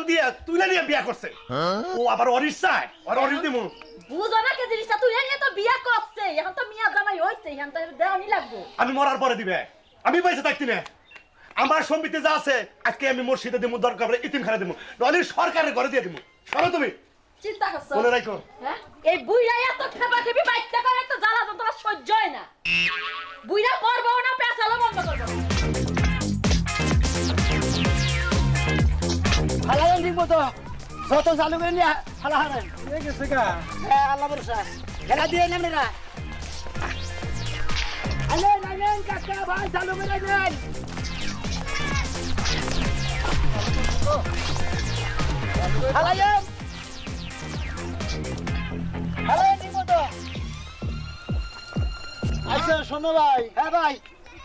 দিয়া তুইলা নিয়ে বিয়া করছে ও আবার অরিসায় আর অরিস দিমু বুঝো না কে জিনিসটা তুই নিয়ে তো বিয়া করছে এখন তো মিয়া জামাই হইছে এখন তো দেওয়ানি লাগবো আমি মরার পরে দিবে আমি পয়সা থাকতি না আমার সম্পত্তি যা আছে আজকে আমি মসজিদে দিমু দরকার পড়লে ইতিমখানা দিমু নইলে সরকারের ঘরে দিয়ে দিমু সরো তুমি চিন্তা করছো মনে রাখো হ্যাঁ এই বুইড়া এত খেপা খেপি বাইকটা করে তো জ্বালা যন্ত্রণা সহ্য হয় না বুইড়া করবো না পেছালো বন্ধ করবো হালাল দিব তো যত চালু করে নিয়ে হালা হারাই ঠিক আছে গা হ্যাঁ আল্লাহ ভরসা খেলা দিয়ে নেন না আলে নেন কাকা ভাই চালু করে নেন হালাল হালাল দিব তো আচ্ছা শোনো ভাই হ্যাঁ ভাই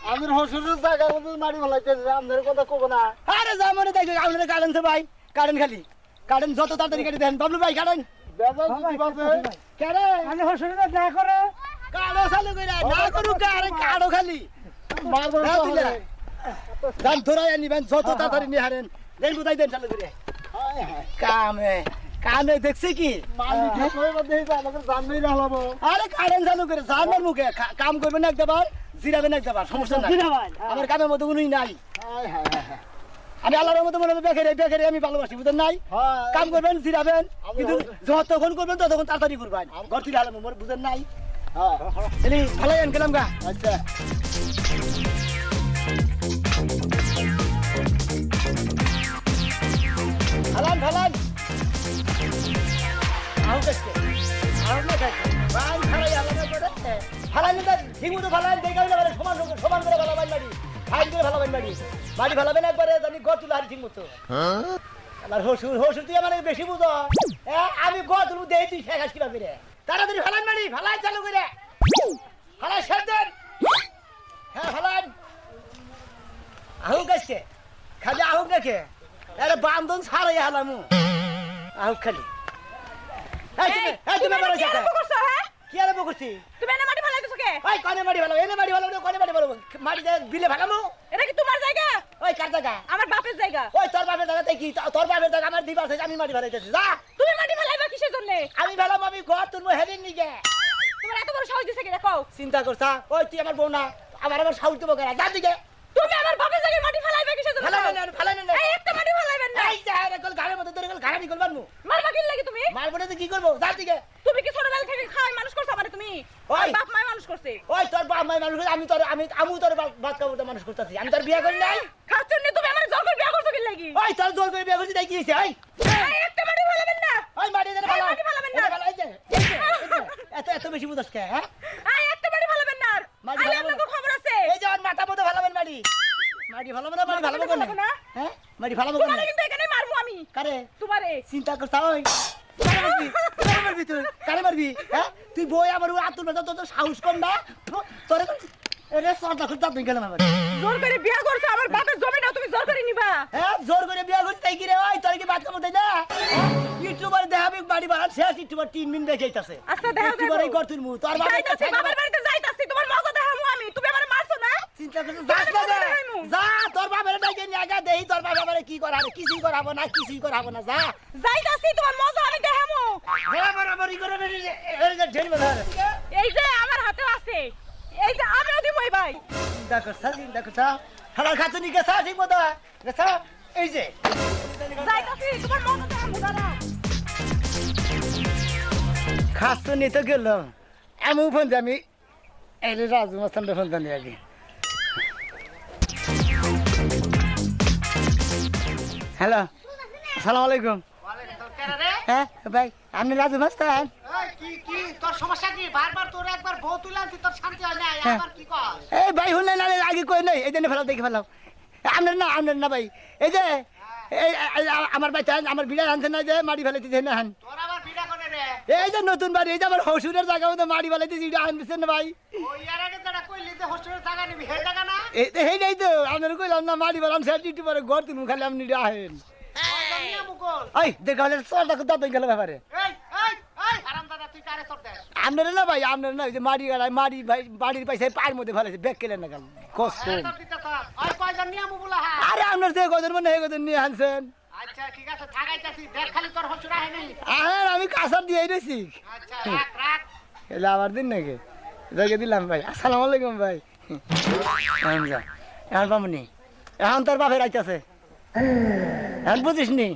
আমাদের হসুরের জায়গার মধ্যে মারি ফেলাইতেছে আমাদের কথা কোকো না আরে যা মনে দেখো আমাদের কারেন্ট তো ভাই কারেন্ট খালি কারেন্ট যত তাড়াতাড়ি কাটি দেন বাবলু ভাই কারেন্ট আমি হসুরের না করে কাড়ো চালু করে না করুক আরে কাড়ো খালি মারবো দান ধরাই আনিবেন যত তাড়াতাড়ি নিয়ে হারেন দেন বুঝাই দেন চালু করে কামে কামে দেখছি কি আরে কারেন্ট চালু করে জানার মুখে কাম করবেন একবার জিরাবেন একবার সমস্যা নাই আমার কামের মধ্যে উনি নাই আমি আল্লাহর মতো মনে বেকারে আমি ভালোবাসি বুঝেন নাই কাম করবেন জিরাবেন কিন্তু যতক্ষণ করবেন ততক্ষণ তাড়াতাড়ি করবেন ঘর তুলে হালাম বুঝেন নাই ভালো গেলাম গা আচ্ছা হালান ভালান আউ কাছে আউ না কাছে ভাই খারাই আলাদা করে ফালানি দা ঠিকমতো ফালান দেখাই না মানে সমান করে ফালাবেন বাড়ি ফাইন করে ফালাবেন বাড়ি ফালাবেন একবারে জানি গড় তুলে আর ঠিকমতো আমার হসুর তুই আমার বেশি বুঝো আমি গড় তুলবো দেই তুই শেখাস কিভাবে করে তাড়াতাড়ি ফালান বাড়ি ফালাই চালু করে ফালাই শেষ দেন হ্যাঁ ফালান আহু কাছে খালি আহু দেখে আরে বান্ধন ছাড়াই হালামু আহু খালি তুমি বড় কথা কি আরে বকছি তুমি এনে মাটি ফেলাইতেছো কে ওই কোনে মাটি ভালো এনে মাটি ভালো কোনে মাটি ভালো মাটি দে বিলে ভাগামু এটা কি তোমার জায়গা ওই কার জায়গা আমার বাপের জায়গা ওই তোর বাপের জায়গাতে কি তোর বাপের জায়গা আমার দিবার থেকে আমি মাটি ভালাইতেছি যা তুমি মাটি ফেলাইবা কিসের জন্য আমি ভালাম আমি ঘর তুলবো হেদিন নিগে তোমার এত বড় সাহস দিছে কি দেখো চিন্তা করছা ওই তুই আমার বউ না আমার সাহস দেবো কেন যা দিকে তুমি আমার বাপের জায়গায় মাটি ফেলাইবা কিসের জন্য ফালাই না এই একটা মাটি ফেলাইবেন না এই যা রে কল ঘাড়ের মধ্যে ধরে কল ঘাড়ে নিকল মারমু মারবা কি লাগি তুমি মারবো না তো কি করবো যা দিকে তুমি কি ছোটবেলা থেকে খাওয়াই মানুষ করছো আমারে তুমি ওই বাপ মাই মানুষ করছে ওই তোর বাপ মাই মানুষ আমি তোর বাচ্চা বলতে মানুষ করতেছি আমি তোর বিয়ে করি নাই খাচ্ছুন নি তুমি আমার জোর করে বিয়ে করছো কি লাগি ওই তোর জোর করে বিয়ে করছি তাই কি হইছে এই একটা মাটি ফেলাবেন না ওই মাটি ধরে ভালো মাটি ফেলাবেন না ভালো এই যে এত বেশি বুঝছ কে হ্যাঁ এই একটা মাটি ফেলাবেন না মাটি আরে ফেলাবো আপনার খবর আছে এই যে ওর মাথা মতো ভালোবেন মাটি ভালো না মাটি ভালো কোন না হ্যাঁ মাটি ভালো কোন তোমারে কিন্তু এখানে মারবো আমি কারে তোমারে চিন্তা করছ ওই কারে মারবি তুই কারে মারবি হ্যাঁ তুই বই আমার আতুল না তো সাহস কম না তোরে এরে সরটা খুঁজা তুই গেলাম আমার জোর করে বিয়ে করছো আমার বাপের জমিটা তুমি জোর করে নিবা হ্যাঁ জোর করে বিয়ে করছিস তাই কি রে ওই তোর কি বাদ কাম দেই না ইউটিউবার দেখাবি বাড়ি বাড়া শেষ ইউটিউবার 3 মিনিট দেখাইতাছে আচ্ছা দেখা ইউটিউবার এই করতুন মু তোর যাইতাছি বাবার বাড়িতে যাইতাছি তোমার মজা দেখামু আমি তুমি আমারে মারছো না চিন্তা করছিস যাস না যা তোর বাবার ডাকে নিয়ে আগা দেই তোর বাবারে কি করাবে কিছুই করাবো না যা যাইতাছি তোমার মজা আমি দেখামু বরাবরই করে এই যে ঢেল বাজার এই যে আমার হাতে আছে এই যে আমিও দিমই ভাই চিন্তা করছা হালা খাতুনি গেছা ঠিক মতো গেছা এই যে যাইতাছি তোমার মজা দেখামু দাঁড়া খাতুনি তো গেল আমি ফোন আমি এই রাজু মাস্টার ফোন জানি আগে হ্যালো আসসালামু আলাইকুম হ্যাঁ ভাই আপনি রাজু মাস্টার তোর সমস্যা কি বারবার তোর একবার বউ তুলে আনছি তোর শান্তি হয় না আবার কি কর এই ভাই শুনলে না আগে কই নাই এই জন্য ফেলাও দেখে ফেলাও আপনার না ভাই এই যে আমার ভাই আমার বিড়া আনছে না যে মাটি ফেলাইতেছে না হান তোর আবার বিড়া করে রে এই যে নতুন বাড়ি এই যে আমার হসুরের জায়গা মধ্যে মাটি ফেলাইতেছে এটা আনতেছেন না ভাই ওই এর আগে যেটা কইলি যে হোস্টেলের জায়গা নিবি হে জায়গা না এই নাই তো আপনার কইলাম না মাটি ফেলাম সে টিটি পরে ঘর তুলুম খালি আপনি আহেন নিয়ে মুকল ওই দেখা হলে সরটা কোথা গেল ব্যাপারে এই এই এই হারামজাদা তুই কারে সর দে আপনার না ভাই আপনার না ওই যে মাটি গাড়ায় মাটি ভাই বাড়ির পয়সা পায়ের মধ্যে ফেলেছে ব্যাগ কেলেন না কেন কষ্ট তোর দিতে স্যার ওই কয়জন নিয়ে মুবুলা হ্যাঁ আরে আপনার যে কজন মনে হয় কজন নিয়ে আনছেন আচ্ছা আচ্ছা ঠিক আছে থাকাইতাছি দেখ খালি তোর হসুর আহে নাই আর আমি কাঁচার দিয়েই রয়েছি আচ্ছা রাখ রাখ এলে আবার দিন নাকি রেখে দিলাম ভাই আসসালামু আলাইকুম ভাই এখন যা এখন পামনি এখন তোর বাপের আইতাছে এখন বুঝিস নি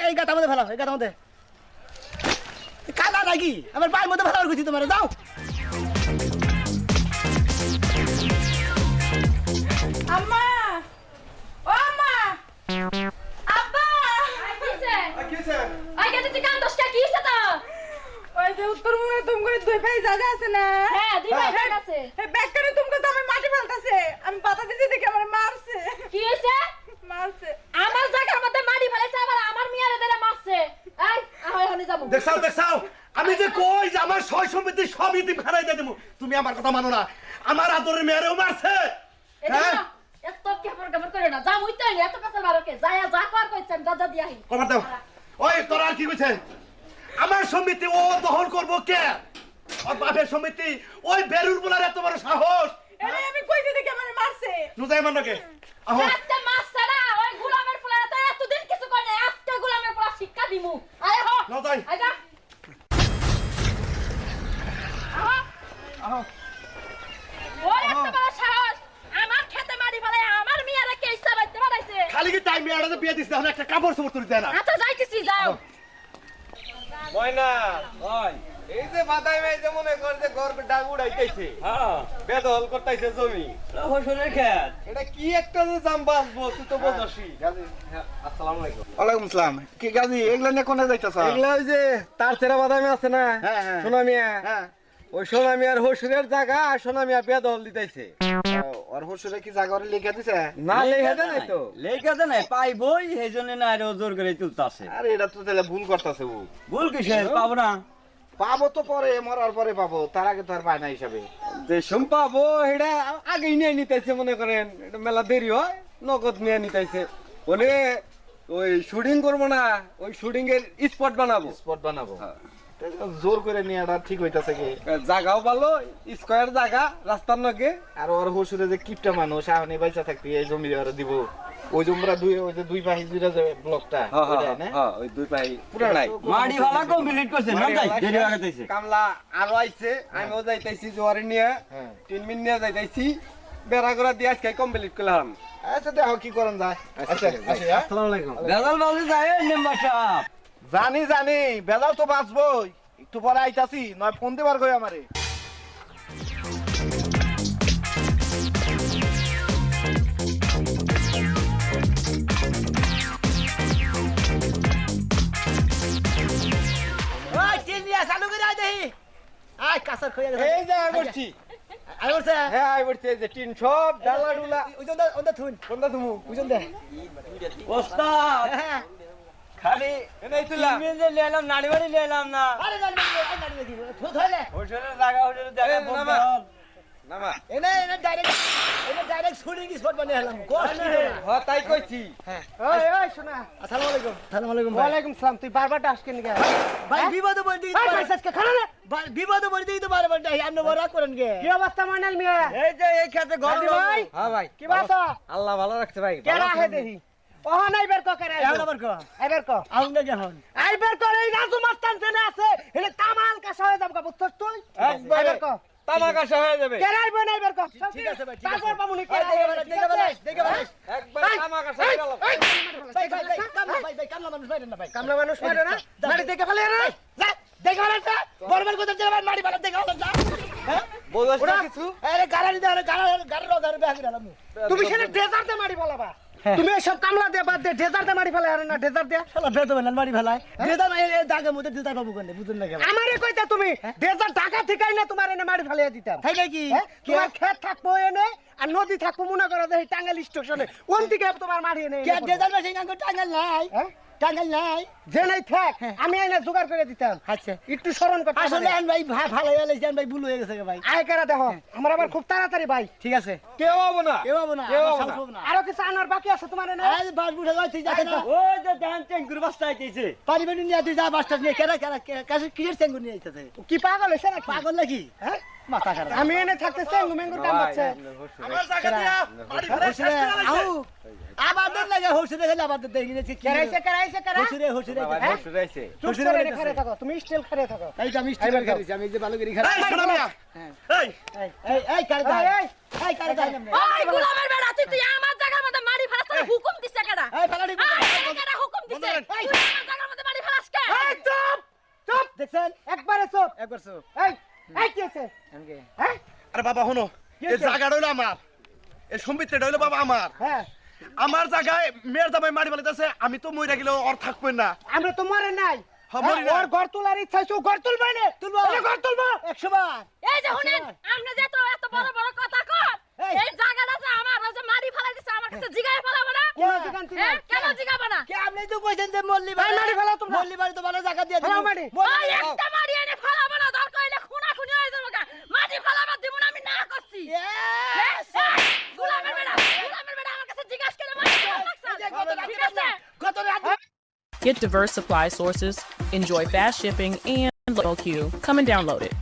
এই গাতার মধ্যে ফেলাও এই গাতার মধ্যে কাদা নাকি আমার পায়ের মধ্যে ফেলাবার খুঁজি তোমার যাও আম্মা ও আম্মা আব্বা কিছে আই গেছে তুই কান দশটা কি হইছে তো ওই যে উত্তরবঙ্গে তুমি দুই ভাই জায়গা আছে না হ্যাঁ দুই ভাই বোন আছে এই ব্যাগটারে তুমি তো আমি মাটি ফেলতাছে আমি পাতা দিছি দেখে আমার মারছে কি হইছে মারছে আমার জায়গার মধ্যে মাটি ফেলেছে আবার আমার মিয়ারে ধরে মারছে এই আমি এখানে যাব দেখছাও আমি যে কই যে আমার সয় সম্পত্তি সব ইতিমখানায় দিয়ে দেবো তুমি আমার কথা মানো না আমার আদরের মেয়েরেও মারছে হ্যাঁ এত কেমন কেমন করে না যা মুইতে এত পেছাল মারকে যায় যা কর কইছেন দাদা দিয়াহি কবার দাও ওই তোরা আর কি কইছে আমার সম্পত্তি ও দখল করবো কে ওর বাপের সম্পত্তি ওই বেরুর বলার এত বড় সাহস আরে আমি কইছি দেখে আমার মারছে নুজাই মান্নাকে আহো আজকে মারছে না ওই গোলামের পোলা তো এতদিন কিছু কই না আজকে গোলামের পোলা শিক্ষা দিমু আয় হ নুজাই আইজা আহো ওই এত বড় সাহস আমার খেতে মারি ফেলে আমার মিয়ারে কে ইচ্ছা বাইতে বাড়াইছে খালি কি টাইম মেয়েটা বিয়ে দিছে এখন একটা কাপড় চোপড় তুলি দেয় না আচ্ছা যাইতেছি যাও ময়না ওই এই যে বাদাই ভাই যে মনে কর যে ঘর ডাক উড়াইতেছে হ্যাঁ বেদল করতেছে জমি হসনের খেত এটা কি একটা যে জাম বাসবো তুই তো বোঝাসি আসসালামু আলাইকুম ওয়ালাইকুম আসসালাম কি গাজি এগুলা নিয়ে কোনে যাইতাছ এগুলা ওই যে তার চেরা বাদামি আছে না হ্যাঁ, হ্যাঁ। সোনামিয়া হ্যাঁ ওই সোনামিয়ার হসুরের জায়গা আর সোনামিয়া বেদল দিতেছে ওর হসুরে কি জায়গা লিখে দিছে না লেখা দেয় নাই তো লেখাতে নাই পাইবই সেই জন্য না আরো জোর করে তুলতাছে আরে এটা তো তাহলে ভুল করতেছে ও ভুল কিসের পাবো না পাবো তো পরে মরার পরে পাবো তার আগে তো আর পায় না হিসাবে যে সোম পাবো এটা আগেই নিয়ে নিতেছে মনে করেন এটা মেলা দেরি হয় নগদ নিয়ে নিতেছে বলে ওই শুটিং করবো না ওই শুটিং এর স্পট বানাবো স্পট বানাবো জোর করে নিয়ে এটা ঠিক হইতাছে কি জায়গাও ভালো স্কয়ার জায়গা রাস্তার নকে আর ওর হসুরে যে কিপটা মানুষ এখন বাইচা থাকবি এই জমি ওরা দিব ওই জমিরা ওই যে দুই পাহি দুইটা যে ব্লকটা ওইটা না ওই দুই পাই পুরা নাই মাটি ভালো কমপ্লিট করছে না যাই দেরি হয়ে গেছে কামলা আরো আইছে আমিও যাইতেছি জোয়ারে নিয়ে 3 মিনিট নিয়ে যাইতেছি বেড়া করে দিয়ে আজকে কমপ্লিট করলাম আচ্ছা দেখো কি করেন যায় আচ্ছা আসসালামু আলাইকুম বেজাল বাজে যায় মেম্বার সাহেব জানি বেলাও তো বাঁচবই একটু পরে আইতাছি নয় ফোন দিবার কই আমারে ওই চিনিয়া চালু করে আই দেহি আই কাসার কইয়া গেছে এই যে আমি বলছি আই বলছে হ্যাঁ আমি বলছি এই যে টিন সব ডালা ডুলা ওইটা থুন কোনটা তুমি বুঝুন দে ওস্তাদ হ্যাঁ খালি এনেই তুলা মিলে নিলাম নাড়ি বাড়ি নিলাম না আরে জানি না দিব থুত হইলে হোটেলের জায়গা হোটেলের জায়গা এই, নামা। নামা এনে ডাইরেক্ট শুটিং স্পট বানিয়ে হলাম কষ্ট হ তাই কইছি ওই শোনা আসসালামু আলাইকুম ভাই ওয়ালাইকুম সালাম তুই বারবার আসকে নি ভাই বিপদে পড়ে দিই তো খানা না বিপদে পড়ে দিই তো বারবার ডাই আপনি বড় করেন কে কি অবস্থা ময়নাল মিয়া এই যে এই খেতে ঘর ভাই হ্যাঁ ভাই কি বাসা আল্লাহ ভালো রাখছে ভাই কেডা হে দেহি ওহ নাই বের ক করে এখন আবার ক আইবার ক আউন না যখন আইবার ক এই রাজু মাস্তান জেনে আছে এলে তামাল কাশ হয়ে যাব বুঝছস তুই একবারে ক তামাকাশা হয়ে যাবে কেরাই বনাই বের ক ঠিক আছে ভাই তারপর পামুনি কে দেখে বেলাস একবারে তামাকাশা হয়ে গেল ভাই কামলা মানুষ বাইরে না ভাই কামলা মানুষ বাইরে না মাটি দেখে ফেলে না যা দেখে ফেলে না বরবার কথা দেখে মাটি ফেলে দেখে ফেলে যা হ্যাঁ বোঝাস না কিছু আরে গাড়ি দে গাড়ি রোদারে বেহাগি দিলাম তুমি সেটা ডেজার্টে মাটি ফেলাবা তুমি সব কামলা দে বাদ দে ডেজার্টে মাটি ফেলে আর না ডেজার্ট দে শালা বেদ বেলাল মাটি ফেলায় ডেজার্ট এই দাগে মধ্যে ডেজার্ট পাবো কেন বুঝুন না কেন আমারে কইতা তুমি ডেজার্ট ঢাকা ঠিকাই না তোমার এনে মাটি ফেলে দিতাম তাই নাকি তোমার ক্ষেত থাকবো এনে আর নদী থাকবো মনে করো যে টাঙ্গাইল স্টেশনে কোন দিকে তোমার মাটি এনে কে ডেজার্ট মেশিন আঙ্গ টাঙ্গাইল নাই টাঙ্গাইল নাই যে নাই থাক আমি আইনা জোগাড় করে দিতাম আচ্ছা একটু স্মরণ করতে আসলে আন ভাই ভালো হয়ে গেছে ভাই ভুল হয়ে গেছে ভাই আয় কারা দেখো আমার আবার খুব তাড়াতাড়ি ভাই ঠিক আছে কেউ হবো না কেউ হবে না কেউ আমার হবে সাহস না। হবে না আরো কিছু আনার বাকি আছে তোমার না এই বাস বুঝে যাই তুই যাতে না ওই যে ধান ট্যাঙ্কুর বাস্তা আইতেছে পানি পানি নিয়ে তুই যা বাসটা নিয়ে কেরা কেরা কাছে কিসের চেঙ্গু নিয়ে আইতেছে কি পাগল হইছে নাকি পাগল নাকি হ্যাঁ মাথা খারাপ আমি এনে থাকতে চেঙ্গু মেঙ্গুর দাম বাড়ছে আমার জায়গা দিয়া বাড়ি ভাড়া শেষ হোসরে করে লাইছে। আউ আবার দেন লাগে হোসরে খেলে আবার দেন গিয়েছে কি কেরাইছে কেরাইছে কেরা হোসরে হোসরে চুপ করে রে খারে থাকো তুমি স্টিল খারে থাকো তাই তো আমি স্টিল করেছি আমি যে ভালো করে খাই এই শোনো মিয়া এই এই কারে দাই এই কারে দাই ওই গোলামের বেড়া তুই আমার জায়গার মধ্যে মারি ফেলাস তোর হুকুম দিছে কেডা এই ফালাড়ি কেডা হুকুম দিছে তুই আমার জায়গার মধ্যে মারি ফেলাস কে এই চুপ চুপ দেখছেন একবারে চুপ একবার সো এই এই কি আছে আমকে হ্যাঁ আরে বাবা শোনো এই জায়গাটা হইলো আমার এই সম্পত্তিটা হইলো বাবা আমার হ্যাঁ আমার জায়গায় মেয়ের জামাই মারি ফেলাইতেছে আমি তো মইরা গেলে ওর থাকবেন না আমরা তো মরে নাই হ্যাঁ, মরি নাই। ওর ঘর তোলার ইচ্ছা আছে ও ঘর তুলবে না তুলবো এই ঘর তুলবো 100 বার এই যে শুনেন আমরা যে তো এত বড় বড় কথা কর এই। এই জায়গাটা যে আমার ওই যে মারি ফেলাই দিছে আমার কাছে জিগায় ফেলাবো না কেন জিগান তুই হ্যাঁ কেন জিগাবো না কে আপনি তো কইছেন যে মল্লি এই মারি ফেলাও তোমরা। মল্লি বাড়ি তো ভালো জায়গা দিয়ে ফেলাও মারি। ওই একটা মারি এনে ফেলাবো না দরকার হইলে খুনা খুনি হয়ে যাবো গা মাটি ফেলাবার দিব না আমি না করছি গোলামের বেড়া আমার কাছে জিজ্ঞাসা করে মারি ফেলাচ্ছ ঠিক আছে কত রাত Get diverse supply sources, enjoy fast shipping, and local queue. Come and download it.